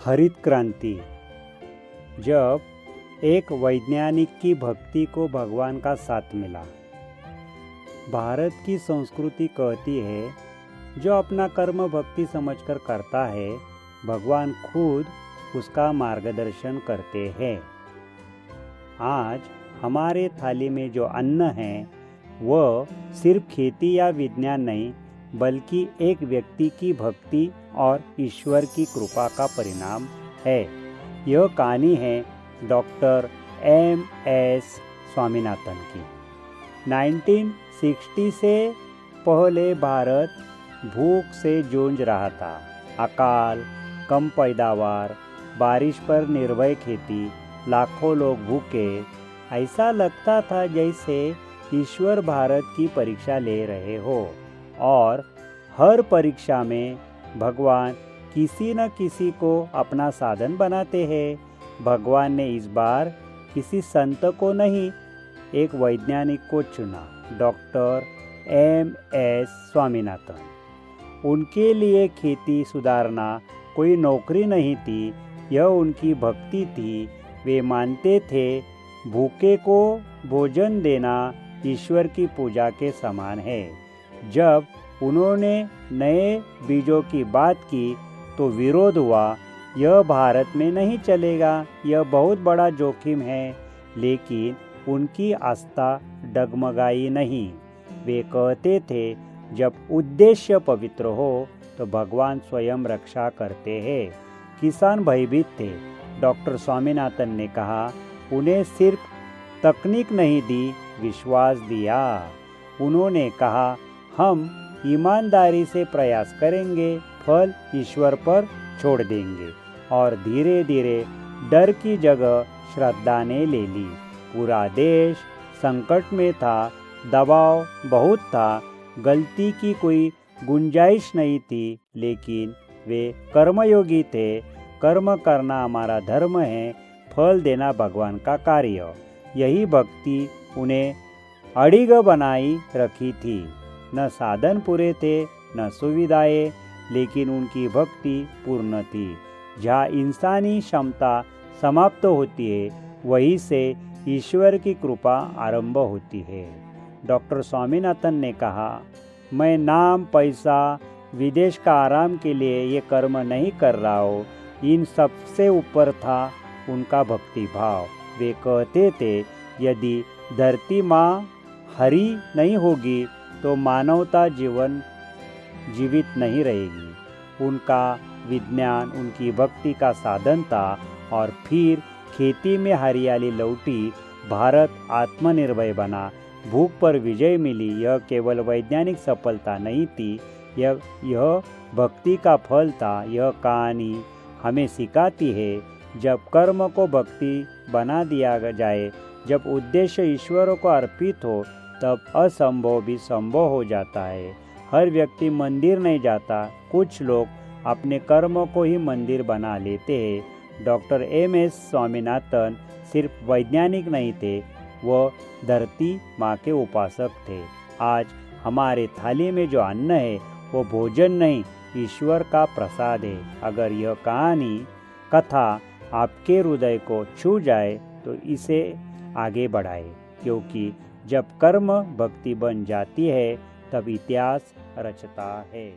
हरित क्रांति। जब एक वैज्ञानिक की भक्ति को भगवान का साथ मिला। भारत की संस्कृति कहती है, जो अपना कर्म भक्ति समझकर करता है, भगवान खुद उसका मार्गदर्शन करते हैं। आज हमारे थाली में जो अन्न है, वह सिर्फ खेती या विज्ञान नहीं, बल्कि एक व्यक्ति की भक्ति और ईश्वर की कृपा का परिणाम है। यह कहानी है डॉक्टर एम.एस. स्वामीनाथन की। 1960 से पहले भारत भूख से जूझ रहा था। अकाल, कम पैदावार, बारिश पर निर्भर खेती, लाखों लोग भूखे। ऐसा लगता था जैसे ईश्वर भारत की परीक्षा ले रहे हो, और हर परीक्षा में भगवान किसी न किसी को अपना साधन बनाते हैं। भगवान ने इस बार किसी संत को नहीं, एक वैज्ञानिक को चुना, डॉक्टर एम.एस. स्वामीनाथन। उनके लिए खेती सुधारना कोई नौकरी नहीं थी, यह उनकी भक्ति थी। वे मानते थे, भूखे को भोजन देना ईश्वर की पूजा के समान है। जब उन्होंने नए बीजों की बात की तो विरोध हुआ। यह भारत में नहीं चलेगा, यह बहुत बड़ा जोखिम है। लेकिन उनकी आस्था डगमगाई नहीं। वे कहते थे, जब उद्देश्य पवित्र हो तो भगवान स्वयं रक्षा करते हैं। किसान भयभीत थे। डॉक्टर स्वामीनाथन ने कहा, उन्हें सिर्फ तकनीक नहीं दी, विश्वास दिया। उन्होंने कहा, हम ईमानदारी से प्रयास करेंगे, फल ईश्वर पर छोड़ देंगे। और धीरे धीरे डर की जगह श्रद्धा ने ले ली। पूरा देश संकट में था, दबाव बहुत था, गलती की कोई गुंजाइश नहीं थी। लेकिन वे कर्मयोगी थे। कर्म करना हमारा धर्म है, फल देना भगवान का कार्य। यही भक्ति उन्हें अडिग बनाई रखी थी। न साधन पूरे थे, न सुविधाएं, लेकिन उनकी भक्ति पूर्ण थी। जहाँ इंसानी क्षमता समाप्त होती है, वहीं से ईश्वर की कृपा आरंभ होती है। डॉक्टर स्वामीनाथन ने कहा, मैं नाम, पैसा, विदेश का आराम के लिए ये कर्म नहीं कर रहा हूँ। इन सबसे ऊपर था उनका भक्ति भाव। वे कहते थे, यदि धरती माँ हरी नहीं होगी तो मानवता जीवित नहीं रहेगी। उनका विज्ञान उनकी भक्ति का साधन था, और फिर खेती में हरियाली लौटी, भारत आत्मनिर्भर बना, भूख पर विजय मिली। यह केवल वैज्ञानिक सफलता नहीं थी, यह भक्ति का फल था। यह कहानी हमें सिखाती है, जब कर्म को भक्ति बना दिया जाए, जब उद्देश्य ईश्वर को अर्पित हो, तब असंभव भी संभव हो जाता है। हर व्यक्ति मंदिर नहीं जाता, कुछ लोग अपने कर्म को ही मंदिर बना लेते हैं। Doctor MS. स्वामीनाथन सिर्फ वैज्ञानिक नहीं थे, वह धरती माँ के उपासक थे। आज हमारे थाली में जो अन्न है, वो भोजन नहीं, ईश्वर का प्रसाद है। अगर यह कथा आपके हृदय को छू जाए तो इसे आगे बढ़ाए, क्योंकि जब कर्म भक्ति बन जाती है, तब इतिहास रचता है।